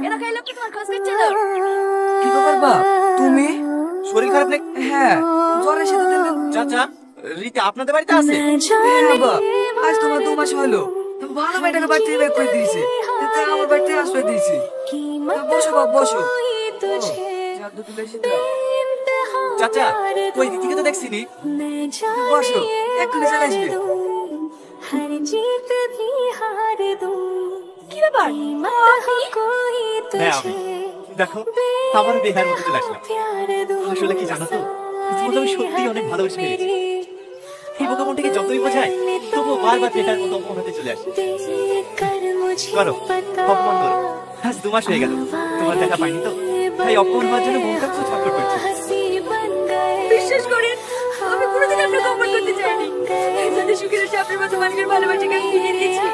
এরা কাল লোককে তোমার খোঁজ করছিল। কি ব্যাপার বাপ, তুমি? শরীর খারাপ নাকি? হ্যাঁ, জ্বর এসে তো দিল। চাচা, রীতি আপনাদের বাড়িতে আছে? হ্যাঁ বাপ, আজ তোমার 2 মাস হলো। ভালো মেয়েটাকে বাড়ি থেকে বের করে দিয়েছে, তাই আমার বাড়িতে আশ্রয় দিয়েছি। বসো বাপ, বসো। চার দুটো বেশি দাও। চাচা, ওই রীতিকে তো দেখছিনি। বসো, এক্ষুনি চলে আসবে। কি ব্যাপার? হ্যাঁ আমি। দেখো, আমার বেহার মতো চলে আসলাম। আসলে কি জানো তো, তোমাকে আমি সত্যি অনেক ভালোবেসে ফেলেছি। এই বোকা মনটাকে যতই বোঝায়, তবুও বারবার বেকার মতো অপমান হতে চলে আসে। করো, অপমান করো। আজ 2 মাস হয়ে গেল, তোমার দেখা পাইনি তো, তাই অপমান হওয়ার জন্য মনটা খুব ছটফট করছে। বিশ্বাস করেন, আমি কোনোদিন আপনাকে অপমান করতে চাইনি। যাতে সুখের সাথে আপনার মতো মানুষের ভালোবাসাকে আমি ফিরিয়ে দিয়েছি।